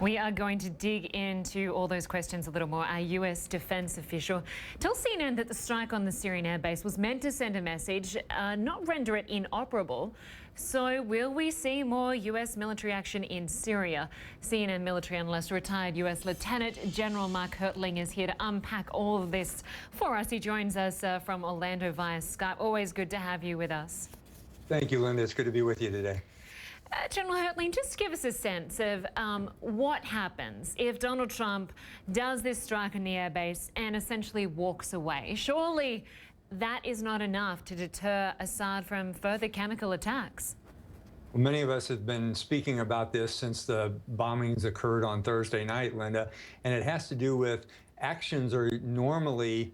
We are going to dig into all those questions a little more. Our US defense official tells CNN that the strike on the Syrian airbase was meant to send a message, not render it inoperable. So will we see more US military action in Syria? CNN military analyst, retired US Lieutenant General Mark Hertling is here to unpack all of this for us. He joins us from Orlando via Skype. Always good to have you with us. Thank you, Lynda. It's good to be with you today. General Hertling, just give us a sense of what happens if Donald Trump does this strike on the airbase and essentially walks away. Surely that is not enough to deter Assad from further chemical attacks. Well, many of us have been speaking about this since the bombings occurred on Thursday night, Lynda, and it has to do with actions are normally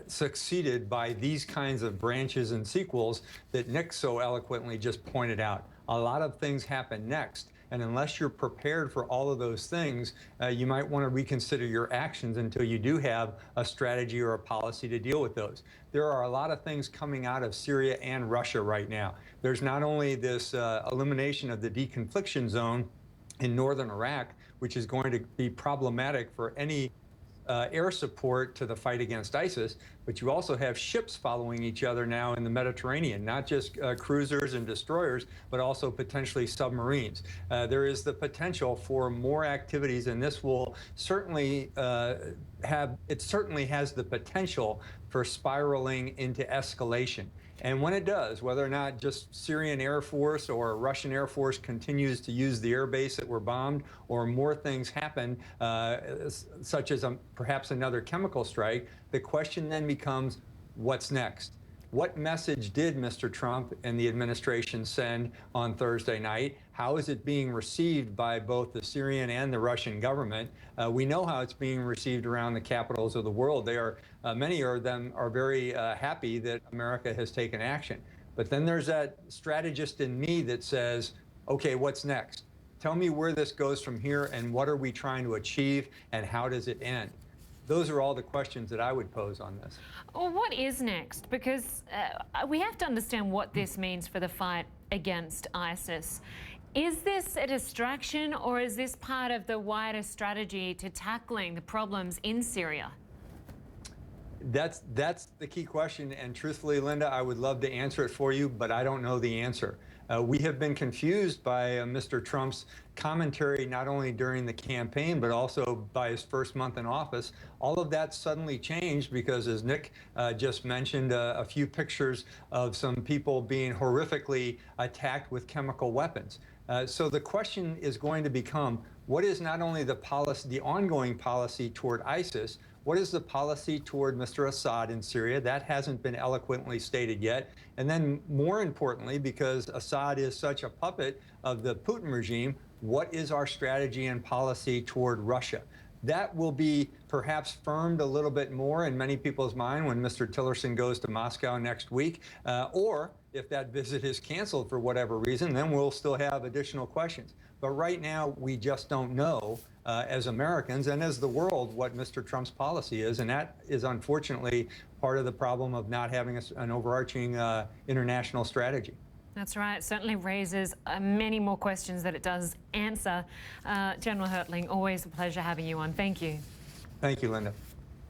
succeeded by these kinds of branches and sequels that Nick so eloquently just pointed out. A lot of things happen next, and unless you're prepared for all of those things, you might want to reconsider your actions until you do have a strategy or a policy to deal with those. There are a lot of things coming out of Syria and Russia right now. There's not only this elimination of the deconfliction zone in northern Iraq, which is going to be problematic for any air support to the fight against ISIS, but you also have ships following each other now in the Mediterranean, not just cruisers and destroyers, but also potentially submarines. There is the potential for more activities, and this will certainly certainly has the potential for spiraling into escalation. And when it does, whether or not just Syrian Air Force or Russian Air Force continues to use the air base that were bombed, or more things happen, such as perhaps another chemical strike, the question then becomes, what's next? What message did Mr. Trump and the administration send on Thursday night? How is it being received by both the Syrian and the Russian government? We know how it's being received around the capitals of the world. They are, many of them are very happy that America has taken action. But then there's that strategist in me that says, okay, what's next? Tell me where this goes from here, and what are we trying to achieve, and how does it end? Those are all the questions that I would pose on this. Well, what is next? Because we have to understand what this means for the fight against ISIS. Is this a distraction, or is this part of the wider strategy to tackling the problems in Syria? That's the key question, and truthfully, Lynda, I would love to answer it for you, but I don't know the answer. We have been confused by Mr. Trump's commentary, not only during the campaign, but also by his first month in office. All of that suddenly changed because, as Nick just mentioned, a few pictures of some people being horrifically attacked with chemical weapons. So the question is going to become, what is not only the policy, the ongoing policy toward ISIS, what is the policy toward Mr. Assad in Syria? That hasn't been eloquently stated yet. And then more importantly, because Assad is such a puppet of the Putin regime, what is our strategy and policy toward Russia? That will be perhaps firmed a little bit more in many people's mind when Mr. Tillerson goes to Moscow next week, or if that visit is canceled for whatever reason, then we'll still have additional questions. But right now, we just don't know as Americans and as the world what Mr. Trump's policy is, and that is unfortunately part of the problem of not having an overarching international strategy. That's right. It certainly raises many more questions that it does answer. General Hertling, always a pleasure having you on. Thank you. Thank you, Lynda.